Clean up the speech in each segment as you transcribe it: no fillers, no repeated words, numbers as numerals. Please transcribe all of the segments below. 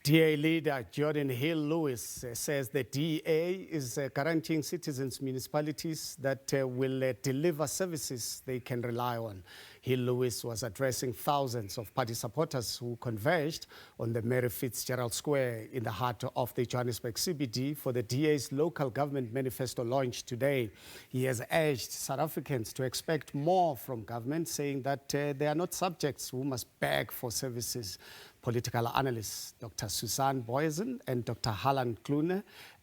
DA Leader Geordin Hill Lewis says the DA is guaranteeing citizens municipalities that will deliver services they can rely on. Hill Lewis was addressing thousands of party supporters who converged on the Mary Fritzgerald Square in the heart of the Johannesburg CBD for the DA's Local Government Manifesto Launch today. He has urged South Africans to expect more from government, saying that they are not subjects who must beg for services. Political analysts Dr. Booysen and Dr. Harlan,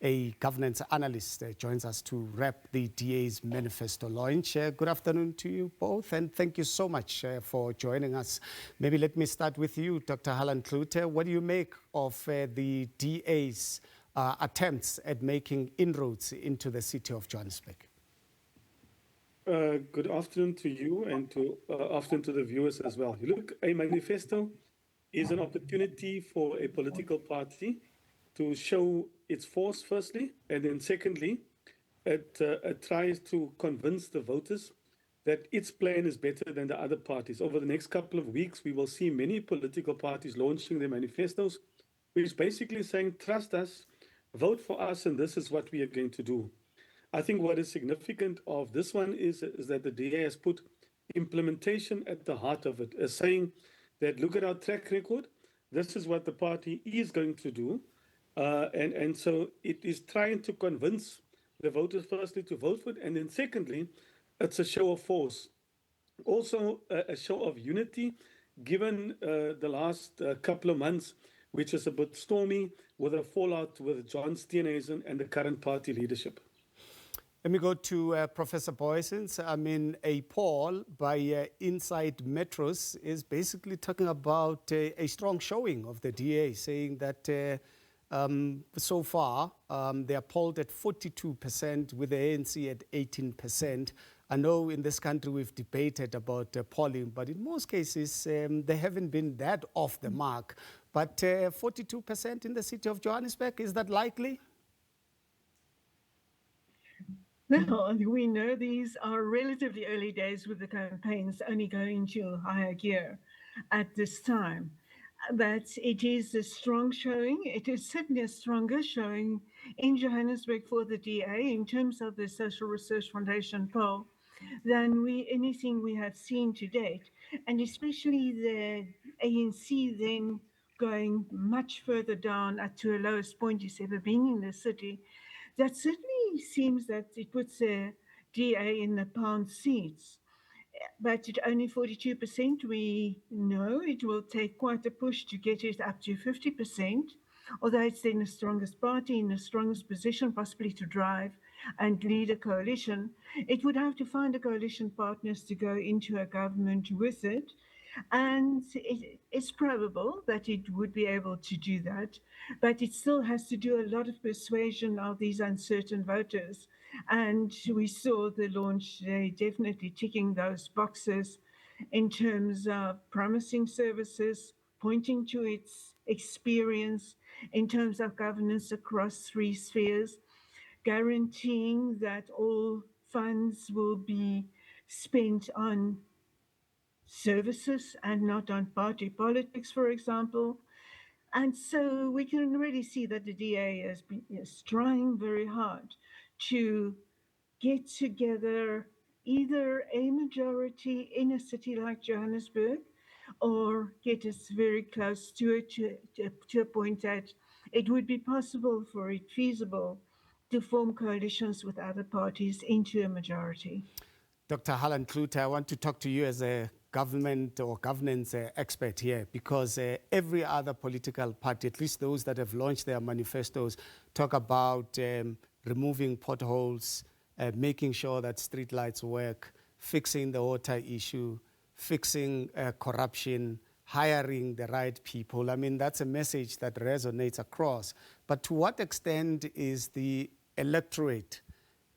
a governance analyst, joins us to wrap the DA's manifesto launch. Good afternoon to you both, and thank you so much for joining us. Maybe let me start with you, Dr. Harlan Cloete. What do you make of the DA's attempts at making inroads into the city of Johannesburg? Good afternoon to you and afternoon to the viewers as well. Look, a manifesto is an opportunity for a political party to show its force, firstly, and then secondly, it tries to convince the voters that its plan is better than the other parties. Over the next couple of weeks, we will see many political parties launching their manifestos, which is basically saying, trust us, vote for us, and this is what we are going to do. I think what is significant of this one is that the DA has put implementation at the heart of it, as saying that look at our track record, this is what the party is going to do. And so it is trying to convince the voters, firstly, to vote for it, and then secondly, it's a show of force. Also, a show of unity, given the last couple of months, which is a bit stormy, with a fallout with John Steenhuisen and the current party leadership. Let me go to Professor Booysen. I mean, a poll by Inside Metros is basically talking about a strong showing of the DA, saying that so far they are polled at 42% with the ANC at 18%. I know in this country we've debated about polling, but in most cases they haven't been that off the mark. But 42% in the city of Johannesburg, is that likely? Well, we know these are relatively early days with the campaigns only going to higher gear at this time. But it is a strong showing. It is certainly a stronger showing in Johannesburg for the DA in terms of the Social Research Foundation poll than anything we have seen to date. And especially the ANC then going much further down to a lowest point it's ever been in the city. That certainly seems that it puts the DA in the pound seats. But at only 42%, we know it will take quite a push to get it up to 50%, although it's in the strongest party, in the strongest position, possibly to drive and lead a coalition. It would have to find a coalition partners to go into a government with it. And it's probable that it would be able to do that, but it still has to do a lot of persuasion of these uncertain voters. And we saw the launch today definitely ticking those boxes in terms of promising services, pointing to its experience in terms of governance across three spheres, guaranteeing that all funds will be spent on services and not on party politics, for example. And so we can really see that the DA is trying very hard to get together either a majority in a city like Johannesburg or get us very close to it to a point that it would be possible for it, feasible, to form coalitions with other parties into a majority. Dr. Harlan Cloete, I want to talk to you as a government or governance expert here, because every other political party, at least those that have launched their manifestos, talk about removing potholes, making sure that streetlights work, fixing the water issue, fixing corruption, hiring the right people. I mean, that's a message that resonates across. But to what extent is the electorate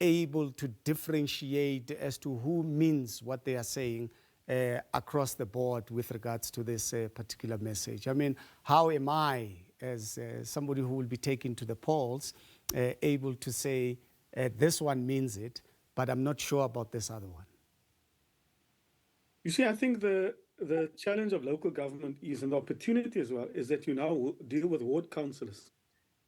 able to differentiate as to who means what they are saying across the board with regards to this particular message? I mean, how am I, as somebody who will be taken to the polls, able to say this one means it, but I'm not sure about this other one? You see, I think the the challenge of local government is an opportunity as well, is that you now deal with ward councillors.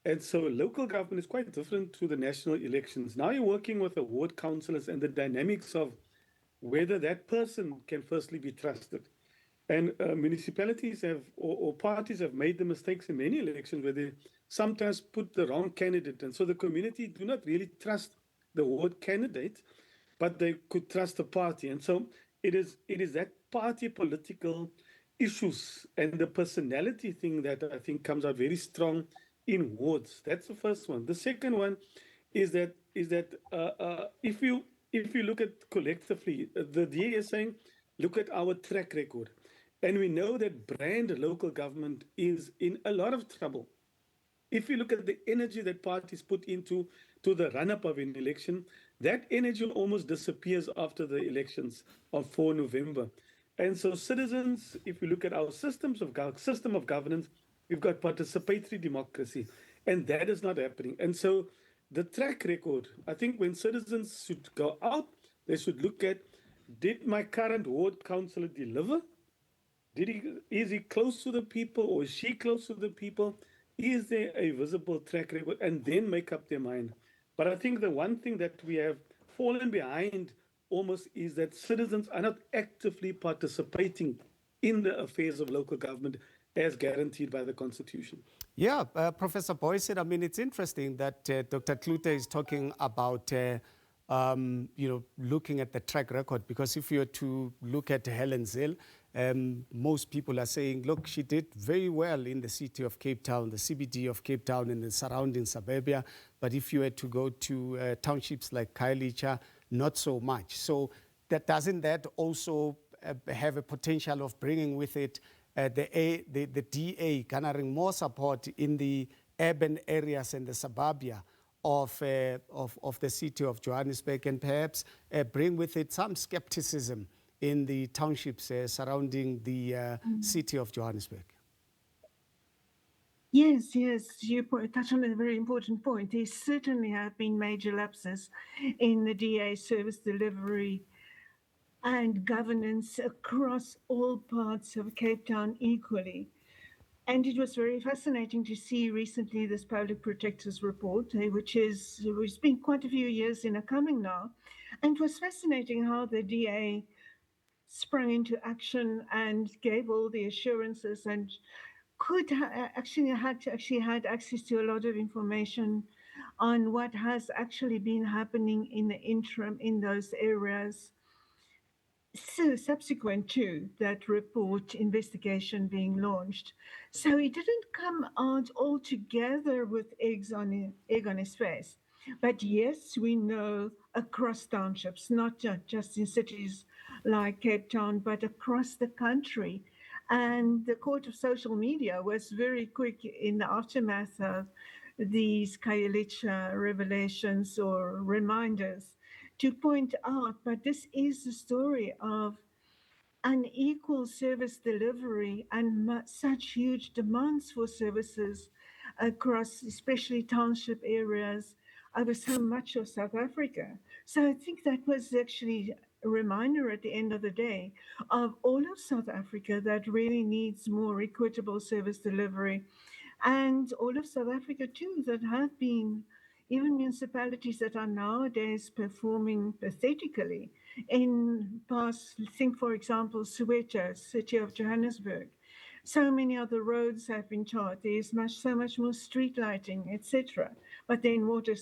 And so local government is quite different to the national elections. Now you're working with the ward councillors and the dynamics of whether that person can firstly be trusted. And municipalities have, or parties have made the mistakes in many elections where they sometimes put the wrong candidate. And so the community do not really trust the ward candidate, but they could trust the party. And so it is that party political issues and the personality thing that I think comes out very strong in wards. That's the first one. The second one is that if you look at collectively, the DA is saying, look at our track record. And we know that brand local government is in a lot of trouble. If you look at the energy that parties put into the run-up of an election, that energy almost disappears after the elections of 4 November. And so citizens, if you look at our system of governance, we've got participatory democracy, and that is not happening. And so the track record, I think when citizens should go out, they should look at, did my current ward councillor deliver? Is he close to the people, or is she close to the people? Is there a visible track record? And then make up their mind. But I think the one thing that we have fallen behind almost is that citizens are not actively participating in the affairs of local government as guaranteed by the Constitution. Yeah, Professor Booysen, I mean, it's interesting that Dr. Cloete is talking about looking at the track record, because if you were to look at Helen Zille, most people are saying, look, she did very well in the city of Cape Town, the CBD of Cape Town and the surrounding suburbia. But if you were to go to townships like Khayelitsha, not so much. So doesn't that also have a potential of bringing with it the DA garnering more support in the urban areas and the suburbia of the city of Johannesburg, and perhaps bring with it some skepticism in the townships surrounding the city of Johannesburg? Yes, you touch on a very important point. There certainly have been major lapses in the DA service delivery and governance across all parts of Cape Town equally. And it was very fascinating to see recently this Public Protector's report, which has been quite a few years in a coming now. And it was fascinating how the DA sprung into action and gave all the assurances, and had access to a lot of information on what has actually been happening in the interim in those areas. So subsequent to that report investigation being launched. So he didn't come out altogether with egg on his face. But yes, we know across townships, not just in cities like Cape Town, but across the country. And the court of social media was very quick in the aftermath of these Khayelitsha revelations or reminders to point out, but this is the story of unequal service delivery and such huge demands for services across especially township areas over so much of South Africa. So I think that was actually a reminder at the end of the day of all of South Africa that really needs more equitable service delivery, and all of South Africa too that have been even municipalities that are nowadays performing pathetically in past, think for example, Soweto, city of Johannesburg. So many other roads have been charred. There's so much more street lighting, etc. But then water,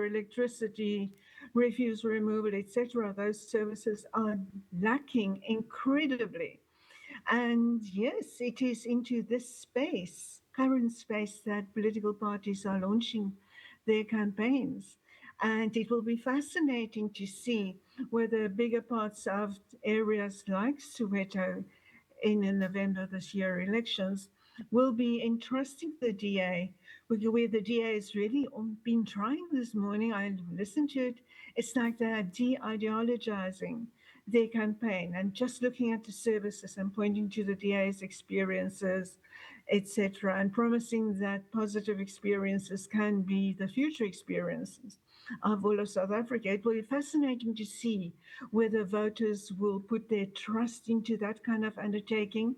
electricity, refuse removal, etc. Those services are lacking incredibly. And yes, it is into this space, current space, that political parties are launching their campaigns. And it will be fascinating to see whether bigger parts of areas like Soweto in the November this year elections will be entrusting the DA, where the DA has really been trying this morning. I listened to it. It's like they're de-ideologizing their campaign and just looking at the services and pointing to the DA's experiences, etc., and promising that positive experiences can be the future experiences of all of South Africa. It will be fascinating to see whether voters will put their trust into that kind of undertaking,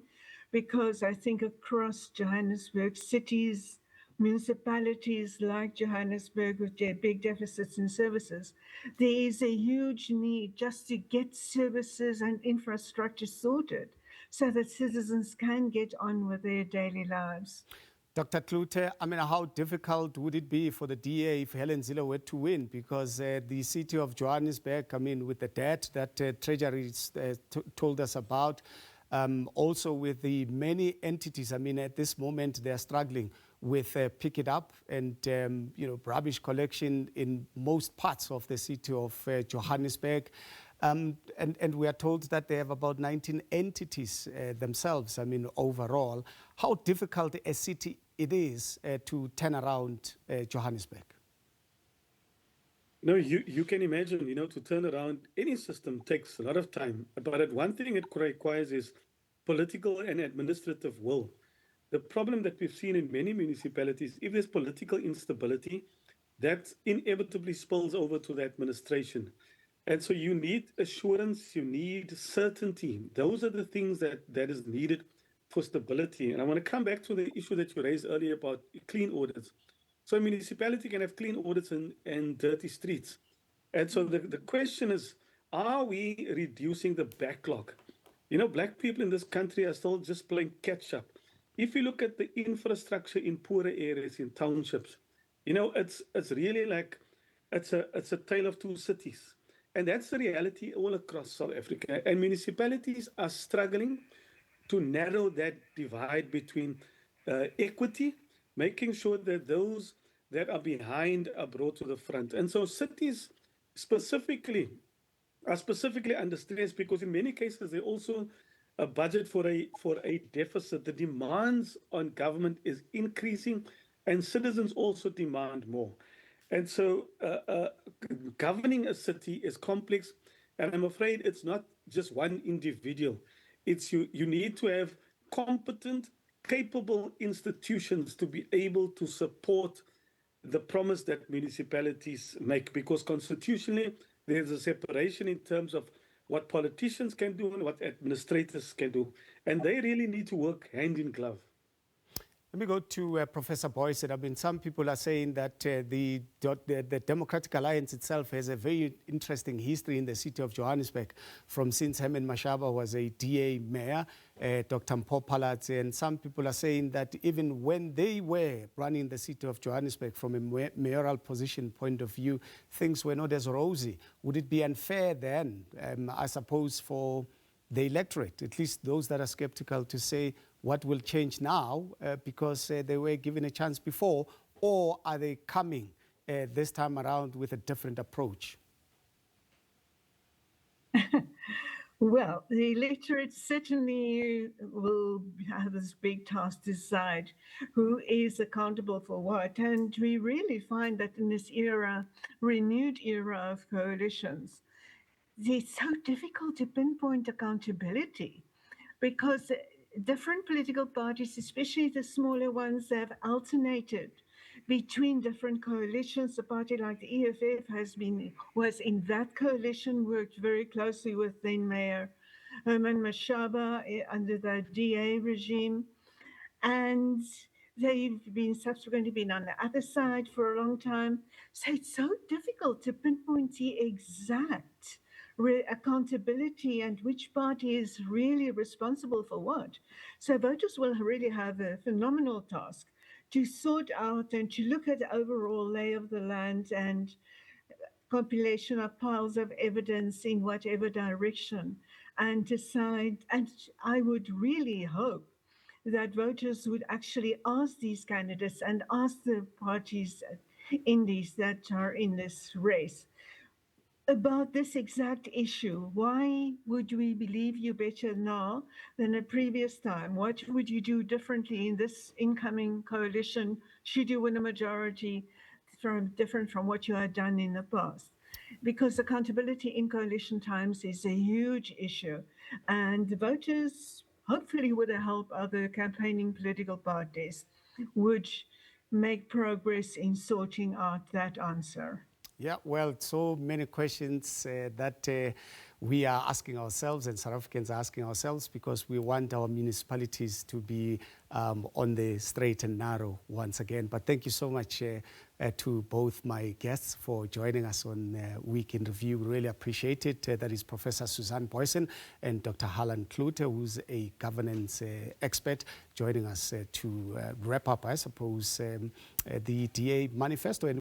because I think across Johannesburg, cities, municipalities like Johannesburg with their big deficits in services, there is a huge need just to get services and infrastructure sorted so that citizens can get on with their daily lives. Dr. Cloete, I mean, how difficult would it be for the DA if Helen Zille were to win? Because the city of Johannesburg, I mean, with the debt that Treasury told us about, also with the many entities, I mean, at this moment, they're struggling with Pick It Up and, rubbish collection in most parts of the city of Johannesburg. And we are told that they have about 19 entities themselves, I mean, overall. How difficult a city it is to turn around Johannesburg? No, you can imagine, to turn around any system takes a lot of time. But one thing it requires is political and administrative will. The problem that we've seen in many municipalities, if there's political instability, that inevitably spills over to the administration. And so you need assurance, you need certainty. Those are the things that is needed for stability. And I want to come back to the issue that you raised earlier about clean audits. So a municipality can have clean audits and dirty streets. And so the question is, are we reducing the backlog? Black people in this country are still just playing catch up. If you look at the infrastructure in poorer areas, in townships, it's really like it's a tale of two cities. And that's the reality all across South Africa. And municipalities are struggling to narrow that divide between equity, making sure that those that are behind are brought to the front. And so cities specifically are specifically under stress because in many cases they also a budget for a deficit. The demands on government is increasing, and citizens also demand more. And so governing a city is complex, and I'm afraid it's not just one individual. It's you need to have competent, capable institutions to be able to support the promise that municipalities make, because constitutionally there's a separation in terms of what politicians can do and what administrators can do, and they really need to work hand in glove. Let me go to Professor Booysen. I mean, some people are saying that the Democratic Alliance itself has a very interesting history in the city of Johannesburg, from since Herman Mashaba was a DA mayor, Dr. Mpho Phalatse, and some people are saying that even when they were running the city of Johannesburg from a mayoral position point of view, things were not as rosy. Would it be unfair then, I suppose, for the electorate, at least those that are skeptical, to say what will change now because they were given a chance before, or are they coming this time around with a different approach? Well, the electorate certainly will have this big task to decide who is accountable for what. And we really find that in this era, renewed era of coalitions, it's so difficult to pinpoint accountability because different political parties, especially the smaller ones, have alternated between different coalitions. A party like the EFF was in that coalition, worked very closely with then Mayor Herman Mashaba under the DA regime, and they've been subsequently been on the other side for a long time. So it's so difficult to pinpoint the exact accountability and which party is really responsible for what. So voters will really have a phenomenal task to sort out and to look at the overall lay of the land and compilation of piles of evidence in whatever direction and decide. And I would really hope that voters would actually ask these candidates and ask the parties in these that are in this race about this exact issue. Why would we believe you better now than a previous time? What would you do differently in this incoming coalition should you win a majority different from what you had done in the past? Because accountability in coalition times is a huge issue, and the voters hopefully with the help of the campaigning political parties, would make progress in sorting out that answer. Yeah, well, so many questions that we are asking ourselves and South Africans are asking ourselves, because we want our municipalities to be on the straight and narrow once again. But thank you so much to both my guests for joining us on Week in Review. We really appreciate it. That is Professor Suzanne Booysen and Dr. Harlan Cloete, who's a governance expert, joining us to wrap up, I suppose, the DA manifesto. And